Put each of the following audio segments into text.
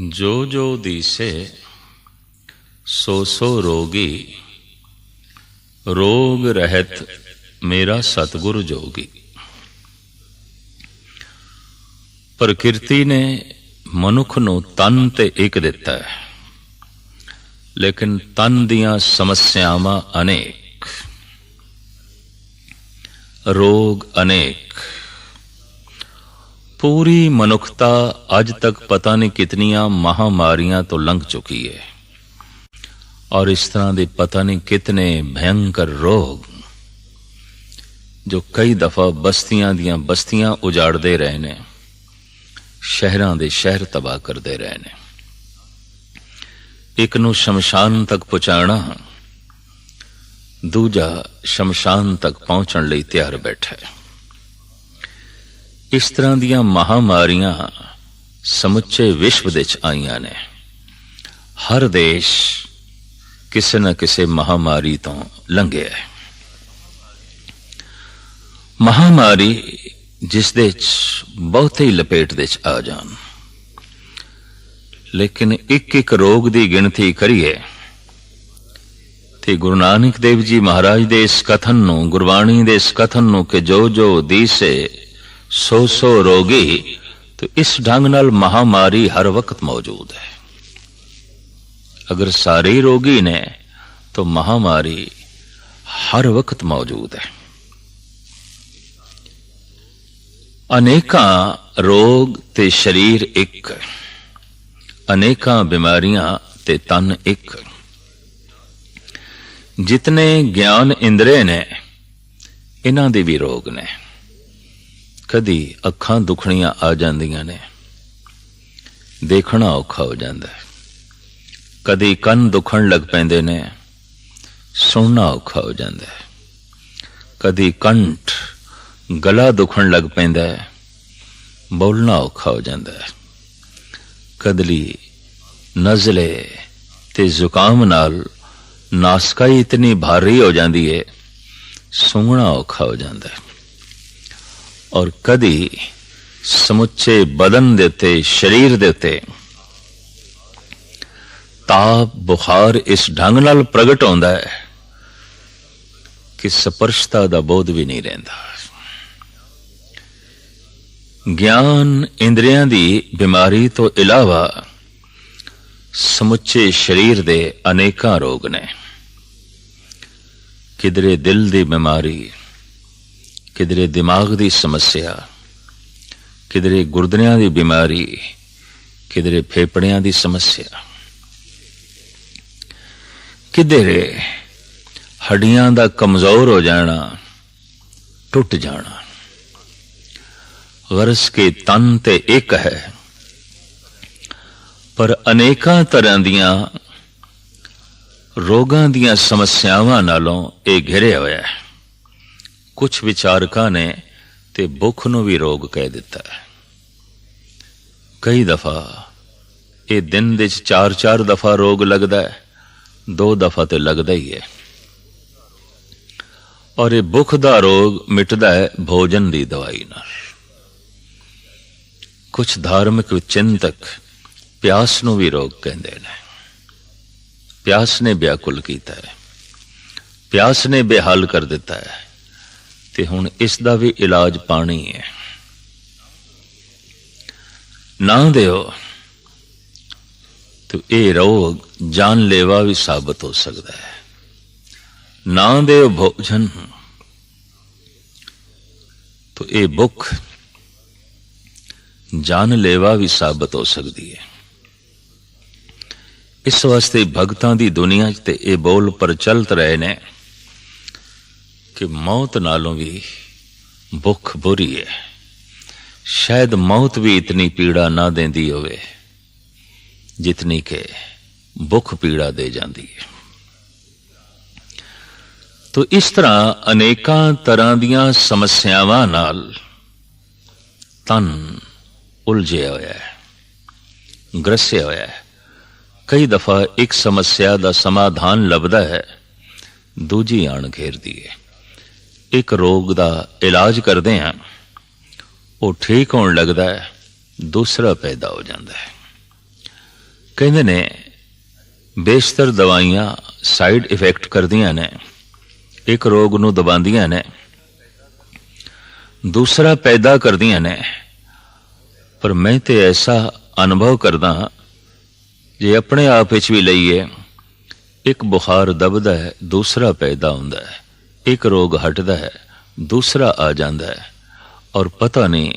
जो जो दिसे सो सो रोगी, रोग रहत मेरा सतगुरु जोगी। प्रकृति ने मनुख नूं तन ते एक दिता है, लेकिन तन दियां समस्यावां अनेक, रोग अनेक। पूरी मनुखता अज तक पता नहीं कितनियां महामारियां तो लंघ चुकी है, और इस तरह के पता नहीं कितने भयंकर रोग जो कई दफा बस्तियां दियां बस्तियां उजाड़ते रहे ने, शहरां दे शहर तबाह करते रहे ने। एक नूं शमशान तक पहुंचाना, दूजा शमशान तक पहुंचण लई तैयार बैठा है। इस तरह दियां महामारियां समुचे विश्व दे च आईयां ने। हर देश किसी न किसी महामारी तो लंघे है। महामारी जिस दे च बहुत ही लपेट दे च आ जान, लेकिन एक एक रोग की गिनती करिए ते गुरु नानक देव जी महाराज दे इस कथन नूं, गुरबाणी दे इस कथन नूं कि जो जो दीसे सो सो रोगी, तो इस ढंग नाल महामारी हर वक्त मौजूद है। अगर सारे रोगी ने तो महामारी हर वक्त मौजूद है। अनेकां रोग ते शरीर एक, अनेकां बीमारियां ते तन एक। जितने ज्ञान इंद्रिय ने, इन्हां दे भी रोग ने। कदी अखां दुखणियां आ जांदियां ने, देखना औखा हो जांदा है। कदी कंन दुखण लग पैंदे ने, सुनना औखा हो जांदा है। कदी कंठ गला दुखण लग पैंदा है, बोलना औखा हो जांदा है। कदली नज़ले ते जुकाम नाल नासकाई इतनी भारी हो जाती है, सूंघना औखा हो जाता है। और कदी समुचे बदन देते, शरीर देते ताप बुखार इस ढंग नाल प्रगट होता है कि स्पर्शता दा बोध भी नहीं रहिंदा। ज्ञान इंद्रियां दी बीमारी तो इलावा समुचे शरीर दे अनेकां रोग ने। किधरे दिल दी बीमारी, किधरे दिमाग दी समस्या, किधरे गुर्दनियां दी बीमारी, किधरे फेफड़ियां दी समस्या, किधरे हड्डियां दा कमजोर हो जाना, टुट जाना। गरज के तन ते एक है, पर अनेकां तरह दियां रोगां दियां समस्यावां नालों ये घिरे होया है। कुछ विचारकां ने ते भुख नूं भी रोग कह दिता है। कई दफा ये दिन दे 4-4 दफा रोग लगता है, 2 दफा तो लगता ही है। और ये भुख दा रोग मिटदा है भोजन दी दवाई नाल। कुछ धार्मिक चिंतक प्यास नूं भी रोग कहंदे ने। प्यास ने व्याकुल कीता है, प्यास ने बेहाल कर दिता है, ते हुण इसदा भी इलाज पानी है। ना दिओ तो ये रोग जानलेवा भी साबित हो सकता है। ना दिओ भोजन तो ये भुख जानलेवा भी साबित हो सकती है। इस वास्ते भगतां दी दुनिया च ते ये बोल प्रचलित रहे ने कि मौत नालों भी भुख बुरी है। शायद मौत भी इतनी पीड़ा ना देंदी होवे जितनी के भुख पीड़ा दे जाती है। तो इस तरह अनेकां तरह दियां समस्यावां नाल तन उलझिया होया है, ग्रसिया होया है। कई दफा एक समस्या का समाधान लभदा है, दूजी आण घेरदी है। एक रोग का इलाज करते हैं, वो ठीक होने लगता है, दूसरा पैदा हो जाता है। ਕਹਿੰਦੇ ਨੇ ਬੇਸ਼ਤਰ ਦਵਾਈਆਂ ਸਾਈਡ ਇਫੈਕਟ ਕਰਦੀਆਂ ਨੇ, ਇੱਕ ਰੋਗ ਨੂੰ ਦਬਾਉਂਦੀਆਂ ਨੇ, ਦੂਸਰਾ ਪੈਦਾ ਕਰਦੀਆਂ ਨੇ। ਪਰ ਮੈਂ ਤੇ ਐਸਾ ਅਨੁਭਵ ਕਰਦਾ, ਜੇ ਆਪਣੇ ਆਪ ਵਿੱਚ ਵੀ ਲਈਏ, ਇੱਕ ਬੁਖਾਰ ਦਬਦਾ ਹੈ, ਦੂਸਰਾ ਪੈਦਾ ਹੁੰਦਾ ਹੈ, ਇੱਕ ਰੋਗ ਹਟਦਾ ਹੈ, ਦੂਸਰਾ ਆ ਜਾਂਦਾ ਹੈ, ਔਰ ਪਤਾ ਨਹੀਂ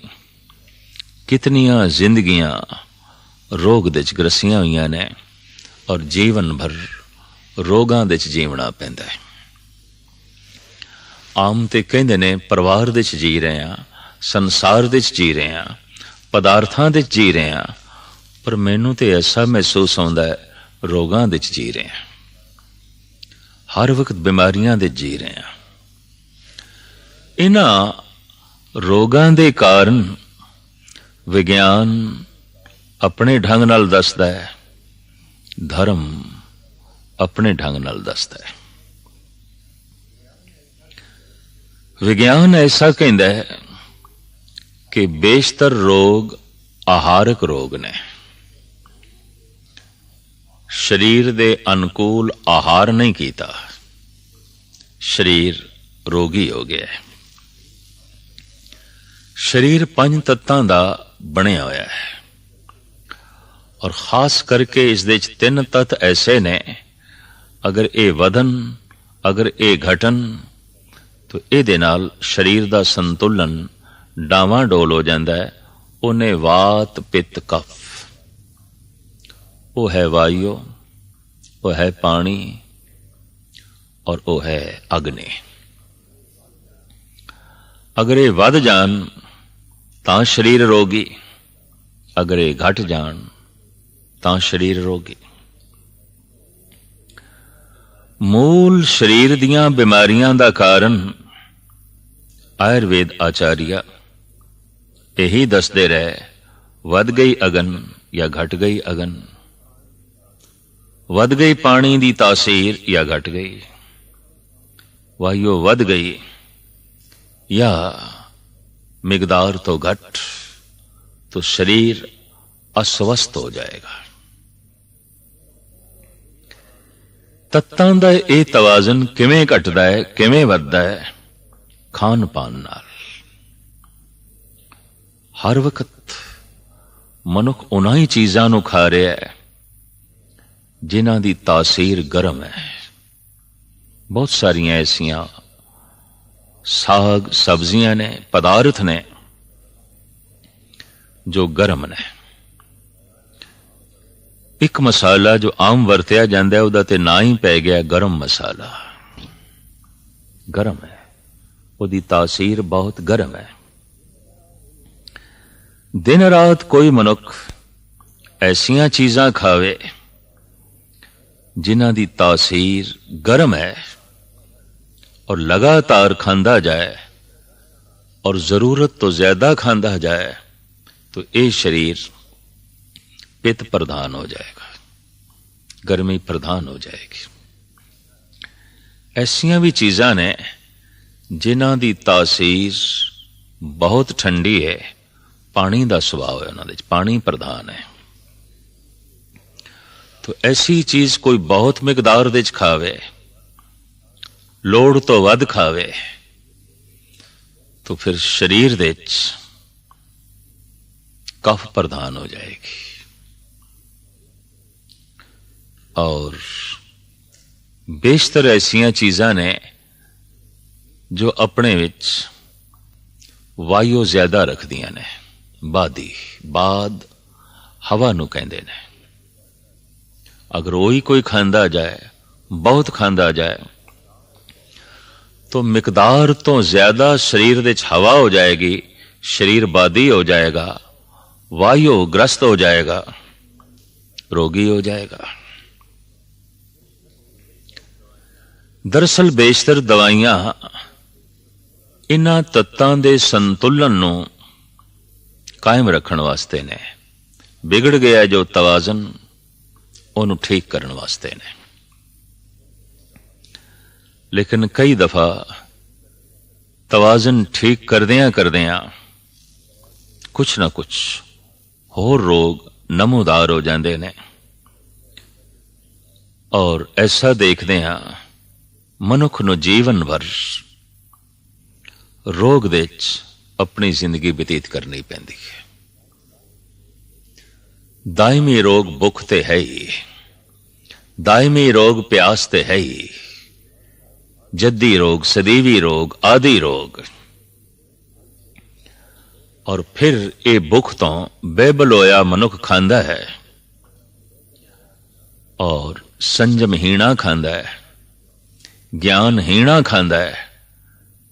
ਕਿਤਨੀਆਂ ਜ਼ਿੰਦਗੀਆਂ ਰੋਗ ਦੇ 'ਚ ਗਰਸੀਆਂ ਹੋਈਆਂ ਨੇ, ਔਰ ਜੀਵਨ ਭਰ ਰੋਗਾਂ ਦੇ 'ਚ ਜੀਵਣਾ ਪੈਂਦਾ ਹੈ। ਆਮ ਤੇ ਕਹਿੰਦੇ ਨੇ ਪਰਿਵਾਰ ਦੇ 'ਚ ਜੀ ਰਹੇ ਹਾਂ, ਸੰਸਾਰ ਦੇ 'ਚ ਜੀ ਰਹੇ ਹਾਂ, ਪਦਾਰਥਾਂ ਦੇ 'ਚ ਜੀ ਰਹੇ ਹਾਂ, ਪਰ ਮੈਨੂੰ ਤੇ ਐਸਾ ਮਹਿਸੂਸ ਹੁੰਦਾ ਹੈ ਰੋਗਾਂ ਦੇ 'ਚ ਜੀ ਰਹੇ ਹਾਂ, ਹਰ ਵਕਤ ਬਿਮਾਰੀਆਂ ਦੇ ਜੀ ਰਹੇ ਹਾਂ। ਇਹਨਾਂ ਰੋਗਾਂ ਦੇ ਕਾਰਨ ਵਿਗਿਆਨ ਆਪਣੇ ਢੰਗ ਨਾਲ ਦੱਸਦਾ ਹੈ, ਧਰਮ ਆਪਣੇ ਢੰਗ ਨਾਲ ਦੱਸਦਾ ਹੈ। ਵਿਗਿਆਨ ਐਸਾ ਕਹਿੰਦਾ ਹੈ ਕਿ ਬੇਸ਼ਤਰ ਰੋਗ ਆਹਾਰਕ ਰੋਗ ਨੇ, ਸਰੀਰ ਦੇ ਅਨੁਕੂਲ ਆਹਾਰ ਨਹੀਂ ਕੀਤਾ, ਸਰੀਰ ਰੋਗੀ ਹੋ ਗਿਆ ਹੈ। ਸਰੀਰ 5 ਤੱਤਾਂ ਦਾ ਬਣਿਆ ਹੋਇਆ ਹੈ, ਔਰ ਖਾਸ ਕਰਕੇ ਇਸ ਦੇ ਵਿੱਚ 3 ਤੱਤ ਐਸੇ ਨੇ, ਅਗਰ ਇਹ ਵਧਨ, ਅਗਰ ਇਹ ਘਟਨ, ਤਾਂ ਇਹਦੇ ਨਾਲ ਸਰੀਰ ਦਾ ਸੰਤੁਲਨ ਡਾਵਾਂਡੋਲ ਹੋ ਜਾਂਦਾ ਹੈ। ਉਹਨੇ ਵਾਤ, ਪਿੱਤ, ਕਫ, ਉਹ ਹੈ ਵਾਯੂ, ਉਹ ਹੈ ਪਾਣੀ, ਔਰ ਉਹ ਹੈ ਅਗਨੀ। ਅਗਰ ਇਹ ਵੱਧ ਜਾਣ ਤਾਂ ਸਰੀਰ ਰੋਗੀ, ਅਗਰ ਇਹ ਘਟ ਜਾਣ ਤਾਂ ਸਰੀਰ ਰੋਗੀ। ਮੂਲ ਸਰੀਰ ਦੀਆਂ ਬਿਮਾਰੀਆਂ ਦਾ ਕਾਰਨ ਆਯੁਰਵੇਦ ਆਚਾਰੀਆ ਇਹੀ ਦੱਸਦੇ ਰਹੇ, ਵੱਧ ਗਈ ਅਗਨ ਜਾਂ ਘਟ ਗਈ ਅਗਨ, ਵੱਧ ਗਈ ਪਾਣੀ ਦੀ ਤਾਸੀਰ ਜਾਂ ਘਟ ਗਈ, ਵਾਯੂ ਵੱਧ ਗਈ ਜਾਂ ਮਿਕਦਾਰ ਤੋਂ ਘਟ, तो शरीर अस्वस्थ हो जाएगा। तत्तां दा ਇਹ ਤਵਾਜ਼ਨ ਕਿਵੇਂ ਘਟਦਾ ਹੈ, ਕਿਵੇਂ ਵੱਧਦਾ ਹੈ? ਖਾਣ ਪਾਣ ਨਾਲ। ਹਰ ਵਕਤ ਮਨੁੱਖ ਉਹਨਾਂ ਹੀ ਚੀਜ਼ਾਂ ਨੂੰ ਖਾ ਰਿਹਾ ਹੈ ਜਿਨ੍ਹਾਂ ਦੀ ਤਾਸੀਰ ਗਰਮ ਹੈ। ਬਹੁਤ ਸਾਰੀਆਂ ਐਸੀਆਂ ਸਾਗ ਸਬਜ਼ੀਆਂ ਨੇ, ਪਦਾਰਥ ਨੇ ਜੋ ਗਰਮ ਨੇ। ਇੱਕ ਮਸਾਲਾ ਜੋ ਆਮ ਵਰਤਿਆ ਜਾਂਦਾ ਹੈ ਉਹਦਾ ਤੇ ਨਾਂ ਹੀ ਪੈ ਗਿਆ ਗਰਮ ਮਸਾਲਾ। ਗਰਮ ਹੈ, ਉਹਦੀ ਤਾਸੀਰ ਬਹੁਤ ਗਰਮ ਹੈ। ਦਿਨ ਰਾਤ ਕੋਈ ਮਨੁੱਖ ਐਸੀਆਂ ਚੀਜ਼ਾਂ ਖਾਵੇ ਜਿਨ੍ਹਾਂ ਦੀ ਤਾਸੀਰ ਗਰਮ ਹੈ और लगातार खांदा जाए और जरूरत तो ज्यादा खांदा जाए तो ये शरीर पित्त प्रधान हो जाएगा, गर्मी प्रधान हो जाएगी। ऐसियां भी चीज़ां ने जिन्हां दी तासीर बहुत ठंडी है, पानी दा सुभाव है उन्हां दे, पानी प्रधान है। तो ऐसी चीज़ कोई बहुत मिकदार दे च खावे, लोड़ तो वध खावे, तो फिर शरीर दे कफ प्रधान हो जाएगी। और बेशतर ऐसियां चीज़ां ने जो अपने विच वायु ज्यादा रखदियां ने। बादी, बाद हवा नूं कहंदे ने। अगर वही कोई खांदा जाए, बहुत खांदा जाए, तो मिकदार तो ज्यादा शरीर दे हवा हो जाएगी, शरीर बादी हो जाएगा, वायु ग्रस्त हो जाएगा, रोगी हो जाएगा। दरअसल बेशतर दवाइयां इन्हां तत्तां दे संतुलन नूं कायम रखण वास्ते ने। बिगड़ गया जो तवाजन उहनूं ठीक करन वास्ते ने। लेकिन कई दफा तवाजन ठीक करदियां करदियां कुछ ना कुछ होर रोग नमूदार हो जाते हैं। ਔਰ ਐਸਾ ਦੇਖਦੇ ਹਾਂ ਮਨੁੱਖ ਨੂੰ ਜੀਵਨ ਭਰ ਰੋਗ ਦੇ ਵਿੱਚ ਆਪਣੀ ਜ਼ਿੰਦਗੀ ਬਤੀਤ ਕਰਨੀ ਪੈਂਦੀ ਹੈ। ਦਾਇਮੀ ਰੋਗ ਭੁੱਖ ਤੇ ਹੈ ਹੀ, ਦਾਇਮੀ ਰੋਗ ਪਿਆਸ ਤੇ ਹੈ ਹੀ, ਜੱਦੀ ਰੋਗ, ਸਦੀਵੀ ਰੋਗ, ਆਦਿ ਰੋਗ। ਔਰ ਫਿਰ ਇਹ ਭੁੱਖ ਤੋਂ ਬੇਬਲ ਹੋਇਆ ਮਨੁੱਖ ਖਾਂਦਾ ਹੈ ਔਰ ਸੰਜਮਹੀਣਾ ਖਾਂਦਾ ਹੈ, ਗਿਆਨਹੀਣਾ ਖਾਂਦਾ ਹੈ,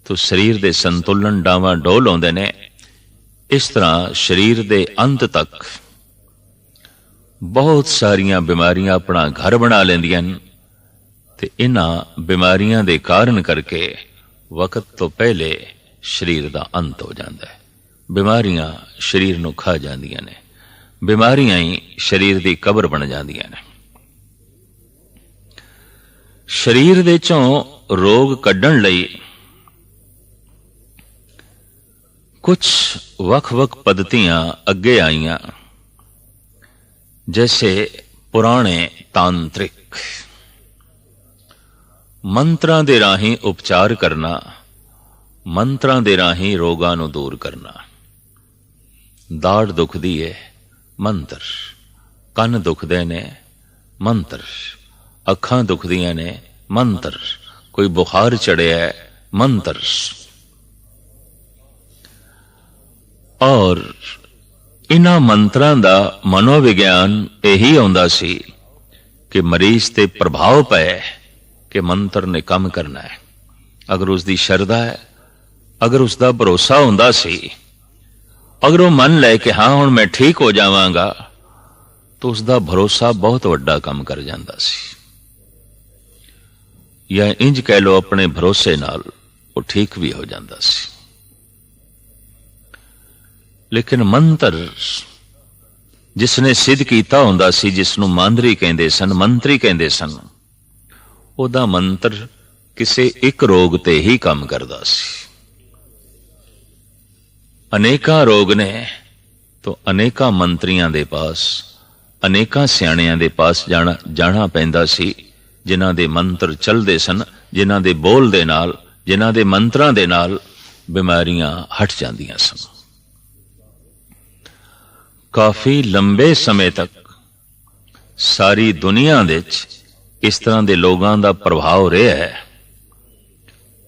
तो शरीर दे संतुलन डावां डोल होंदे ने। इस तरह शरीर दे अंत तक बहुत सारियां बीमारियां अपना घर बना लैंदियां ते इन्हां बीमारियां दे कारण करके वक्त तो पहले शरीर दा अंत हो जाता है। बीमारियां शरीर नूं खा जांदियां ने, बीमारियां ही शरीर दी कबर बन जांदियां ने। शरीर दे चों रोग कड्ढण लई कुछ वख-वख पद्धतियां अगे आईयां, जैसे पुराने तांत्रिक मंत्रां दे राहीं उपचार करना, मंत्रां दे राहीं रोगां नूं दूर करना। दाड़ दुखदी है, मंत्र। कन दुखदे ने, मंत्र। अखां दुखदियां ने, मंत्र। कोई बुखार चढ़िया है, मंत्र। और इन्हां मंत्रां दा मनोविग्यान यही आउंदा सी कि मरीज ते प्रभाव पै कि मंत्र ने काम करना है। अगर उसकी शरधा है, अगर उसका भरोसा हुंदा सी, अगर वो मन ले कि हाँ हुण मैं ठीक हो जावांगा, तो उसका भरोसा बहुत वड्डा काम कर जांदा सी। या इंज कह लो अपने भरोसे नाल वो ठीक भी हो जांदा सी। लेकिन मंत्र जिसने सिद्ध कीता हुंदा सी, जिसनूं मांदरी कहंदे सन, मंत्री कहंदे सन, ओदा मंत्र किसे एक रोग ते ही काम करदा सी। अनेका रोग ने तो अनेका मंत्रियां दे पास, अनेका सियाणियां दे पास जाना पैंदा सी, जिन्हां दे मंत्र चलदे सन, जिन्हां दे बोल दे नाल, जिन्हां दे मंत्रां दे नाल बीमारियां हट जांदियां सन। काफी लंबे समय तक सारी दुनिया विच इस तरह के लोगों का प्रभाव रहा है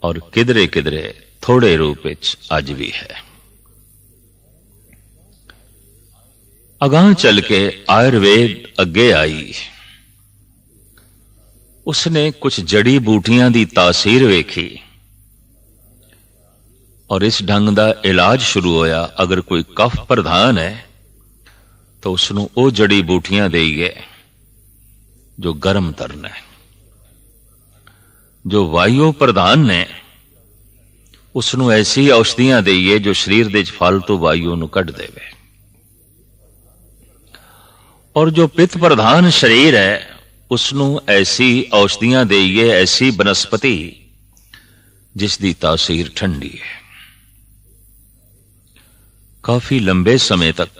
और किधरे किधरे थोड़े रूप विच अज भी है। अगां चल के आयुर्वेद अगे आई, उसने कुछ जड़ी बूटियां की तासीर वेखी और इस ढंग का इलाज शुरू होया। अगर कोई कफ प्रधान है तो उसनों वो जड़ी बूटियां देइए जो गर्म तरन है। जो वायु प्रधान ने उसनों ऐसी औषधियां देइए जो शरीर दे फालतू वायु नूं कढ देवे। और जो पित्त प्रधान शरीर है उसनों ऐसी औषधियां देइए, ऐसी बनस्पति जिसकी तासीर ठंडी है। काफी लंबे समय तक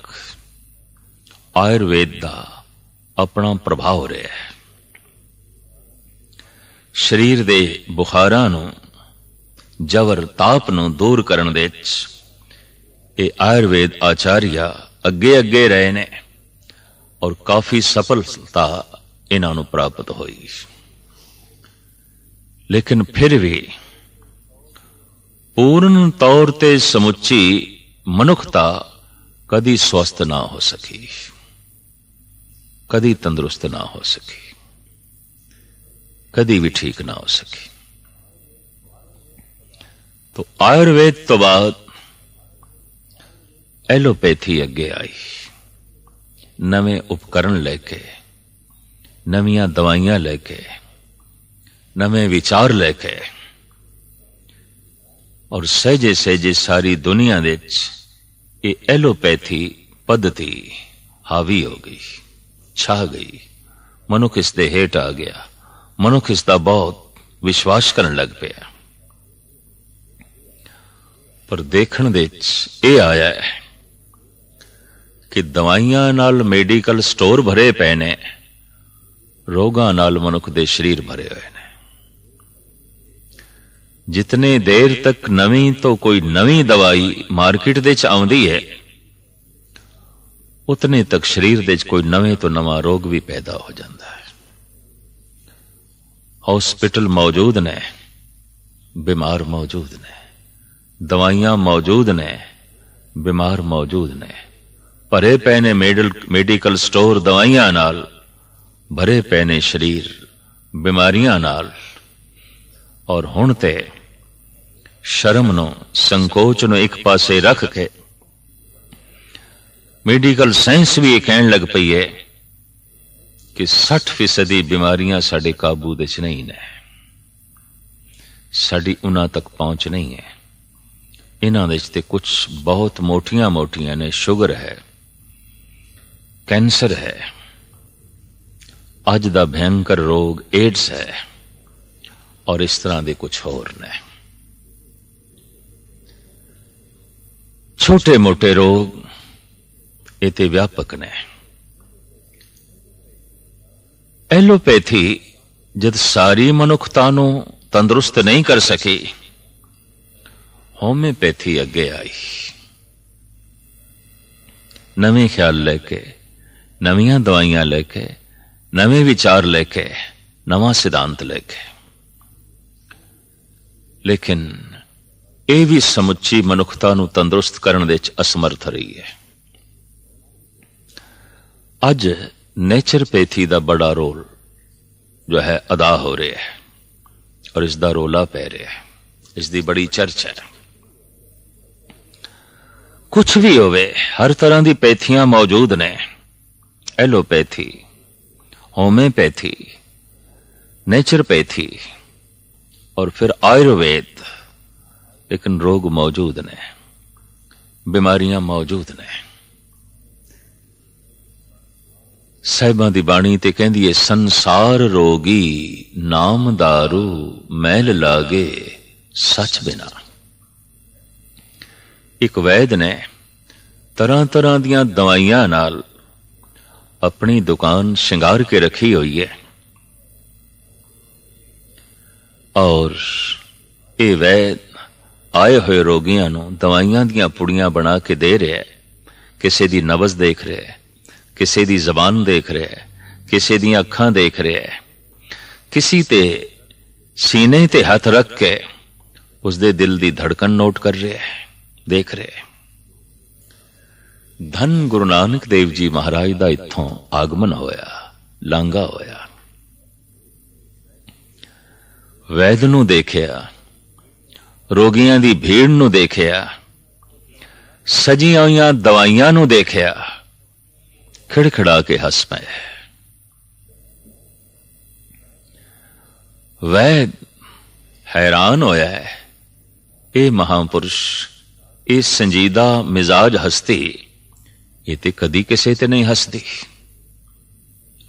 आयुर्वेद का अपना प्रभाव रहा है। शरीर दे बुखारां नूं, जवर ताप नूं दूर करन दे ये आयुर्वेद आचार्य अगे अगे रहे ने और काफी सफलता इन्हां नूं प्राप्त हुई। लेकिन फिर भी पूर्ण तौर ते समुची मनुखता कदी स्वस्थ ना हो सकी, कदी तंदुरुस्त ना हो सकी, कदी भी ठीक ना हो सकी। तो आयुर्वेद तो बाद एलोपैथी अगे आई, नवे उपकरण लेके, नवीं दवाइयां लेके, नवे विचार लेके और सहजे सहजे सारी दुनिया दे ये एलोपैथी पद्धति हावी हो गई, छा गई। मनुख इसके हेठ आ गया, मनुख इसका बहुत विश्वास करने लग पाया। पर देखण दे ये आया है कि दवाइयां नाल मेडिकल स्टोर भरे पे ने ਰੋਗਾਂ ਨਾਲ ਮਨੁੱਖ ਦੇ ਸਰੀਰ ਭਰੇ ਹੋਏ ਨੇ। ਜਿਤਨੇ ਦੇਰ ਤੱਕ ਨਵੀਂ ਤੋਂ ਕੋਈ ਨਵੀਂ ਦਵਾਈ ਮਾਰਕੀਟ ਦੇ ਚ ਆਉਂਦੀ ਹੈ, ਉਤਨੇ ਤੱਕ ਸਰੀਰ ਦੇ ਚ ਕੋਈ ਨਵੇਂ ਤੋਂ ਨਵਾਂ ਰੋਗ ਵੀ ਪੈਦਾ ਹੋ ਜਾਂਦਾ ਹੈ। ਹਸਪੀਟਲ ਮੌਜੂਦ ਨੇ, ਬਿਮਾਰ ਮੌਜੂਦ ਨੇ, ਦਵਾਈਆਂ ਮੌਜੂਦ ਨੇ, ਬਿਮਾਰ ਮੌਜੂਦ ਨੇ, ਭਰੇ ਪਏ ਨੇ ਮੈਡੀਕਲ ਸਟੋਰ ਦਵਾਈਆਂ ਨਾਲ, ਭਰੇ ਪਏ ਨੇ ਸਰੀਰ ਬਿਮਾਰੀਆਂ ਨਾਲ। ਔਰ ਹੁਣ ਤੇ ਸ਼ਰਮ ਨੂੰ, ਸੰਕੋਚ ਨੂੰ ਇੱਕ ਪਾਸੇ ਰੱਖ ਕੇ ਮੈਡੀਕਲ ਸਾਇੰਸ ਵੀ ਇਹ ਕਹਿਣ ਲੱਗ ਪਈ ਹੈ ਕਿ 60% ਬਿਮਾਰੀਆਂ ਸਾਡੇ ਕਾਬੂ ਦੇ ਚ ਨਹੀਂ ਨੇ, ਸਾਡੀ ਉਹਨਾਂ ਤੱਕ ਪਹੁੰਚ ਨਹੀਂ ਹੈ। ਇਹਨਾਂ ਦੇ ਚ ਤੇ ਕੁਝ ਬਹੁਤ ਮੋਟੀਆਂ ਮੋਟੀਆਂ ਨੇ, ਸ਼ੂਗਰ ਹੈ, ਕੈਂਸਰ ਹੈ, ਅੱਜ ਦਾ ਭयंकर ਰੋਗ ਏਡਸ ਹੈ, ਔਰ ਇਸ ਤਰ੍ਹਾਂ ਦੇ ਕੁਝ ਹੋਰ ਨੇ। ਛੋਟੇ ਮੋਟੇ ਰੋਗ ਇਹ ਤੇ ਵਿਆਪਕ ਨੇ। ਐਲੋਪੈਥੀ ਜਦ ਸਾਰੀ ਮਨੁੱਖਤਾ ਨੂੰ ਤੰਦਰੁਸਤ ਨਹੀਂ ਕਰ ਸਕੀ, ਹੋਮਿਓਪੈਥੀ ਅੱਗੇ ਆਈ। ਨਵੇਂ ਖਿਆਲ ਲੈ ਕੇ, ਨਵੀਆਂ ਦਵਾਈਆਂ ਲੈ ਕੇ, ਨਵੇਂ ਵਿਚਾਰ ਲੈ ਕੇ, ਨਵਾਂ ਸਿਧਾਂਤ ਲੈ ਕੇ। ਲੇਕਿਨ ਇਹ ਵੀ ਸਮੁੱਚੀ ਮਨੁੱਖਤਾ ਨੂੰ ਤੰਦਰੁਸਤ ਕਰਨ ਦੇ ਵਿੱਚ ਅਸਮਰਥ ਰਹੀ ਹੈ। ਅੱਜ ਨੇਚਰਪੈਥੀ ਦਾ ਬੜਾ ਰੋਲ ਜੋ ਹੈ ਅਦਾ ਹੋ ਰਿਹਾ ਹੈ, ਔਰ ਇਸ ਦਾ ਰੋਲਾ ਪੈ ਰਿਹਾ ਹੈ, ਇਸ ਦੀ ਬੜੀ ਚਰਚਾ ਹੈ। ਕੁਛ ਵੀ ਹੋਵੇ, ਹਰ ਤਰ੍ਹਾਂ ਦੀ ਪੈਥੀਆਂ ਮੌਜੂਦ ਨੇ। ਐਲੋਪੈਥੀ, ਹੋਮਿਓਪੈਥੀ, नेचरपैथी और फिर आयुर्वेद, लेकिन रोग मौजूद ने, बीमारियां मौजूद ने। साहिबां दी बाणी ते कहंदी है, संसार रोगी नाम दारू मैल लागे सच बिना। एक वैद ने तरह तरह दियां दवाइयां नाल अपनी दुकान शिंगार के रखी हुई है, और ये वैद आए हुए रोगियां नूं दवाइयां दियां पुड़ियां बना के दे रहा है। किसी दी नबज देख रहा है, किसी दी जबान देख रहा है, किसी दी अखां देख रहा है, किसी ते सीने ते हथ रख के उसदे दिल दी धड़कन नोट कर रहा है, देख रहे। धन गुरु नानक देव जी महाराज दा इत्थों आगमन होया, लांघा होया। वैद नू देखिया, रोगियां दी भीड़ नू देखिया, सजियां होइयां दवाइयां नू देखिया, खिड़खिड़ा के हस पए। वैद हैरान होया है, ये महापुरुष, ये संजीदा मिजाज हस्ती, ये ते कदी किसे ते नहीं हसदी,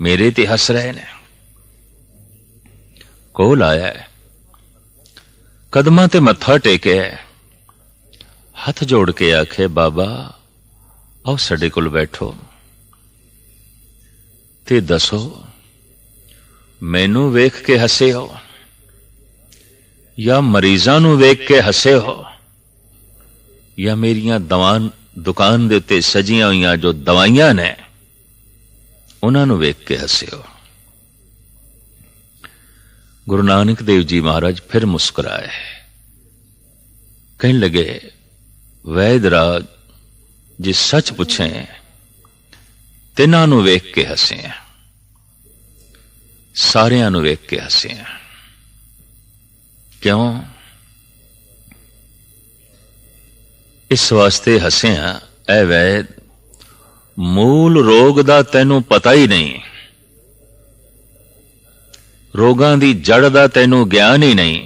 मेरे ते हस रहे ने। कोल आया है, कदमां ते मत्था टेके, हथ जोड़ के आखे, बाबा आओ साडे कोल बैठो ते दसो, मैनू वेख के हसे हो या मरीजां नू वेख के हसे हो, या मेरियां दुकान दे उत्ते सजियां हुई जो दवाइयां ने उन्हां नू वेख के हसे हो। गुरु नानक देव जी महाराज फिर मुस्कुराए, कहने लगे, वैदराज जे सच पूछे तिन्हां नू वेख के हसे, सारियां नू वेख के हसे। क्यों? इस वास्ते हसे, ऐ वैद, मूल रोग दा तैनू पता ही नहीं, रोगां दी जड़ दा तैनू ज्ञान ही नहीं,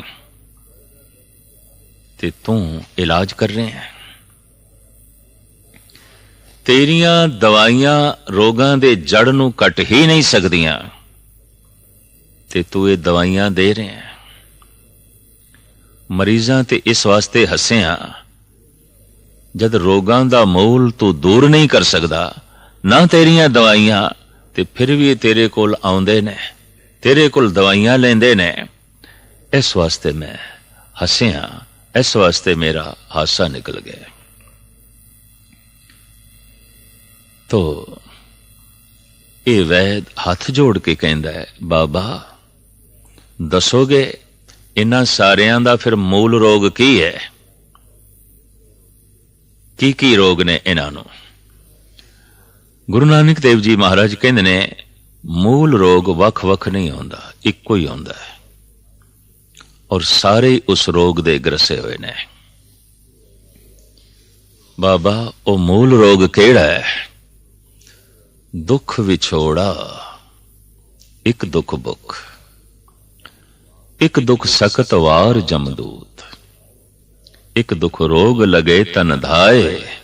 ते तू इलाज कर रहे हैं। तेरियां दवाइयां रोगां दे जड़ नू कट ही नहीं सकदियां, ते तू ये दवाइयां दे रहे हैं। मरीजां ते इस वास्ते हसे, जद रोगां दा मूल तू दूर नहीं कर सकदा, ना तेरियां दवाइयां, ते फिर भी तेरे कोल आउंदे ने, तेरे कोल दवाइयां लेंदे ने, इस वास्ते मैं हसिया, इस वास्ते मेरा हासा निकल गया। तो ये वैद हथ जोड़ के कहंदा है, बाबा दसोगे इन्हां सारियां दा फिर मूल रोग की है? की रोग ने इन्हां नूं? गुरु नानक देव जी महाराज कहंदे ने मूल रोग वख वख नहीं आउंदा, इक्को ही आउंदा है, और सारे उस रोग दे ग्रसे हुए ने। बाबा ओ मूल रोग केड़ा है? दुख विछोड़ा, एक दुख बुख, एक दुख सकत वार जमदूत, एक दुख रोग लगे तन धाए,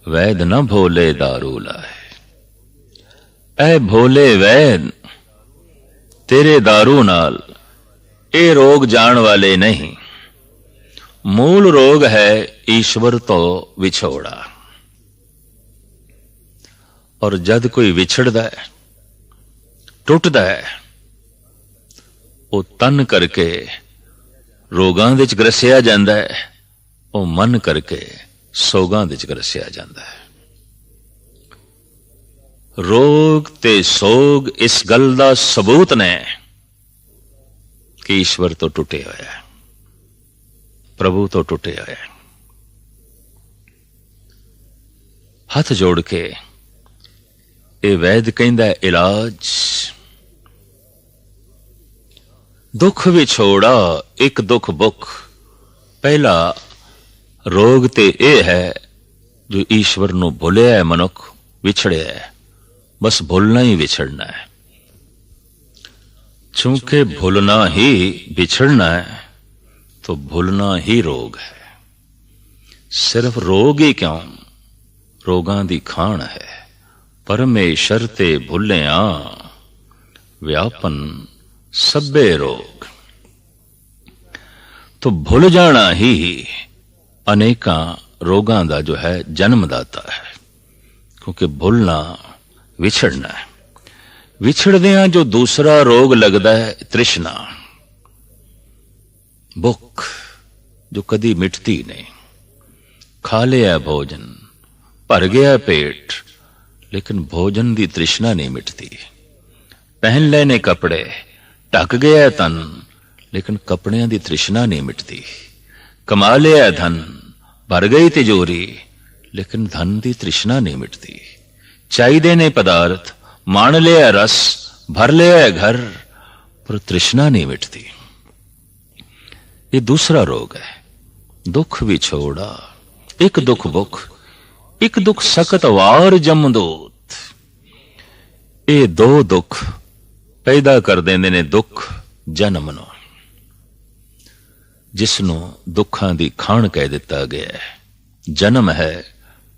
वैद न भोले दारू लाए। ऐ भोले वैद तेरे दारू नाल ये रोग जान वाले नहीं, मूल रोग है ईश्वर तो विछोड़ा। और जद कोई विछड़दा है, टुटदा है, वो तन करके रोगां विच ग्रसिया जांदा है, वो मन करके सोगां विच ग्रसिया जांदा है। रोग ते सोग इस गल दा सबूत ने कि ईश्वर तो टुटे होया है, प्रभु तो टुटे होया है। हथ जोड़ के ये वैद कहंदा है, इलाज दुख विछोड़ा, एक दुख बुख। पहला रोग ते ये है जो ईश्वर नूं भुलिया है, मनुख विछड़िया है, बस भुलना ही विछड़ना है। चूंकि भुलना ही बिछड़ना है तो भुलना ही रोग है। सिर्फ रोग ही क्यों, रोगां दी खान है। परमेश्वर ते भुलिया व्यापन सब्बे रोग। तो भुल जाना ही अनेकां रोगां दा जो है जन्मदाता है, क्योंकि भुलना विछड़ना है। विछड़दियां जो दूसरा रोग लगता है तृष्णा, भुख जो कदी मिटती नहीं। खा लिया भोजन, भर गया पेट, लेकिन भोजन की तृष्णा नहीं मिटती। पहन लेने कपड़े, ढक गया तन, लेकिन कपड़ियां की तृष्णा नहीं मिटती। कमा लिया धन, भर गई तिजोरी, लेकिन धन की तृष्णा नहीं मिटती। चाहिए ने पदार्थ, मान लिया रस, भर लिया घर, पर तृष्णा नहीं मिटती। ये दूसरा रोग है। दुख विछोड़ा, एक दुख बुख, एक दुख सकत वार जमदूत। ये दो दुख पैदा कर देंदे ने दुख जन्म नूं, जिसनों दुखां दी खान कह दिता गया है। जन्म है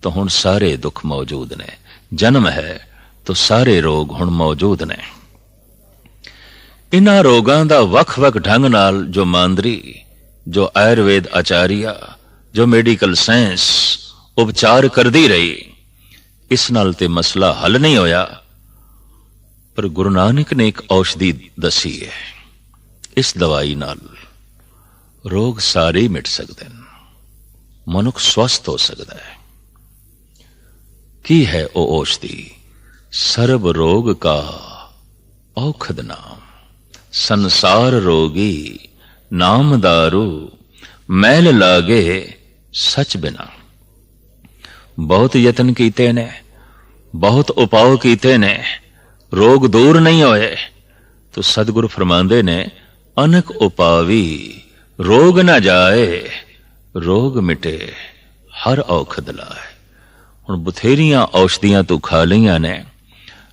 तो हुण सारे दुख मौजूद ने, जन्म है तो सारे रोग हुण मौजूद ने। इन्हां रोगां दा वख-वख ढंग नाल जो मांदरी, जो आयुर्वेद आचार्य, जो मेडिकल साइंस उपचार करदी रही, इस नाल ते मसला हल नहीं होया। पर गुरु नानक ने एक औषधि दसी है। इस दवाई नाल रोग सारे मिट सकते हैं, मनुख स्वस्थ हो सकता है। की है ओ औषधि? सर्व रोग का औखद नाम, संसार रोगी नाम दारू, मैल लागे सच बिना। बहुत यतन कीते ने, बहुत उपाव कीते ने, रोग दूर नहीं होए, तो सदगुरु फरमांदे ने, अनक उपावी रोग न जाए, रोग मिटे हर औखद लाए। हुण बथेरियां औषधियां तू खा लियां ने,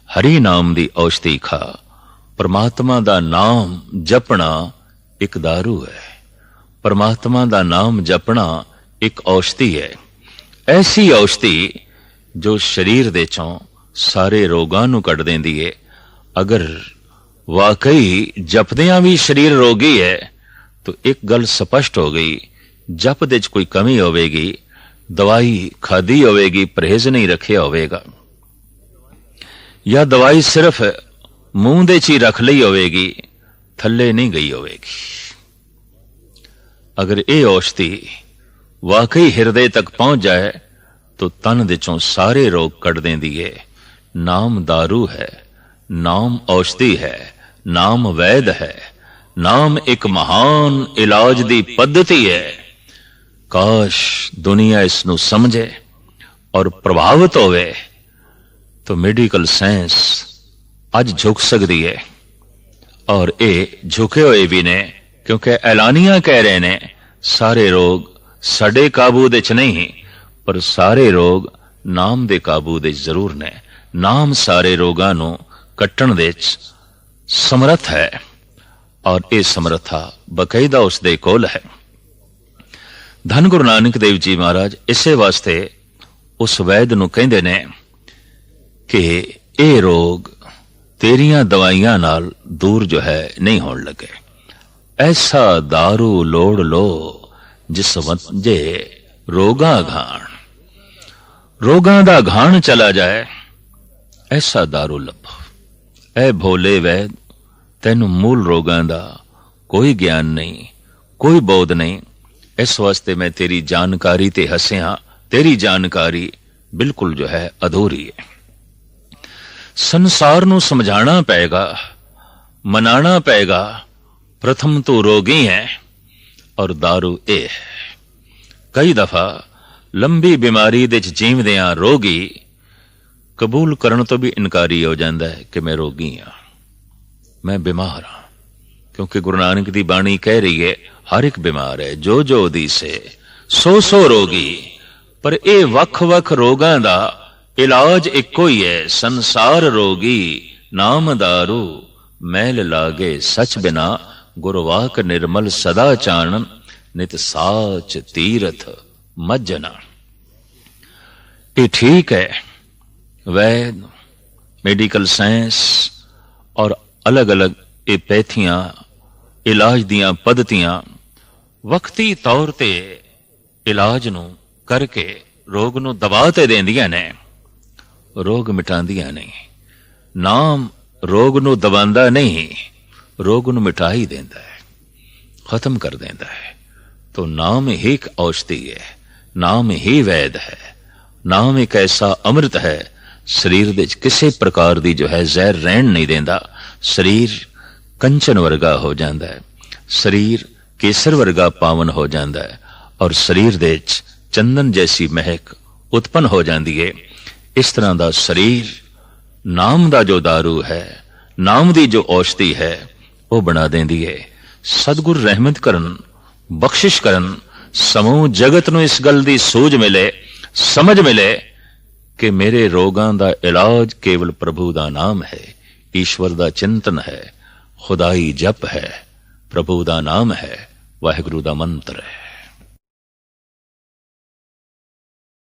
हरि नाम दी औषधि खा। परमात्मा दा नाम जपना एक दारू है, परमात्मा दा नाम जपना एक औषधि है। ऐसी औषधि जो शरीर दे चों सारे रोगां नूं कढ देंदी है। अगर वाकई जपदियां भी शरीर रोगी है तो एक गल स्पष्ट हो गई, जप दे च कोई कमी होवेगी, दवाई खादी होवेगी, परहेज नहीं रखिया होवेगा, या दवाई सिर्फ ਮੂੰਹ ਦੇ 'ਚ ਹੀ ਰੱਖ ਲਈ ਹੋਵੇਗੀ, ਥੱਲੇ ਨਹੀਂ ਗਈ ਹੋਵੇਗੀ। अगर ये औषधि वाकई हृदय तक पहुंच जाए तो तन दे चों सारे रोग कट देंदी है। नाम दारू है, नाम औषधि है, नाम वैद है, नाम एक महान इलाज दी पद्धति है। काश दुनिया इसनू समझे और प्रभावित होवे तो मेडिकल साइंस अज झुक सकती है। और ये झुके हुए भी ने, क्योंकि ऐलानिया कह रहे ने सारे रोग साडे काबू दे च नहीं, पर सारे रोग नाम दे काबू दे जरूर ने। नाम सारे रोगां नू कट्टण दे च समर्थ है, और ये समर्था बकायदा उस दे कोल है। धन गुरु नानक देव जी महाराज इसे वास्ते उस वैद नू कहंदे ने कि ये रोग तेरियां दवाइयां नाल दूर जो है नहीं होण लगे। ऐसा दारू लोड़ लो जिस वंजे रोगा घाण, रोगां दा घाण चला जाए, ऐसा दारू लभो। ऐ भोले वैद, तैनू मूल रोगां दा कोई ज्ञान नहीं, कोई बोध नहीं। इस वास्ते मैं तेरी जानकारी ते हसिया, तेरी जानकारी बिल्कुल जो है अधूरी है। संसार नू समझाना पेगा, मनाना पेगा। प्रथम तो रोगी है और दारू ए है। कई दफा लंबी बीमारी दे जीवदियां रोगी कबूल करन तो भी इनकारी हो जाता है कि मैं रोगी हाँ, मैं बीमार हाँ। क्योंकि गुरु नानक दी बाणी कह रही है हर एक बीमार है, जो जो दी से सो सो रोगी। पर ए वख वख रोगां दा इलाज इको ही है। संसार रोगी नाम दारू, मैल लागे सच बिना, गुरवाक निर्मल सदा चानन, नित साच तीरथ मज्जना। ये ठीक है, वैद मेडिकल साइंस और अलग अलग एपैथियां इलाज दियां पद्धतियां वक्ती तौर ते इलाज नू करके रोग नू दबा ते देंदियां ने, रोग मिटांदियां नहीं। नाम रोग नू दबांदा नहीं, रोग नू मिटा ही देंदा है, खत्म कर देंदा है। तो नाम ही एक औषधि है, नाम ही वैद है, नाम एक ऐसा अमृत है, शरीर दे किसी प्रकार दी जो है जहर रहन नहीं देंदा। शरीर कंचन वर्गा हो जाता है, शरीर केसर वर्गा पावन हो जाता है, और शरीर दे चंदन जैसी महक उत्पन्न हो जाती है। इस तरह का शरीर नाम दा जो दारू है, नाम दी जो औषधि है, वो बना देंदी है। सतगुरु रहमत करन, बख्शिश करन, समूह जगत नू इस गल दी सूझ मिले, समझ मिले कि मेरे रोगां दा इलाज केवल प्रभु दा नाम है, ईश्वर दा चिंतन है, खुदाई जप है, प्रभु दा नाम है, वाहिगुरु दा मंत्र है।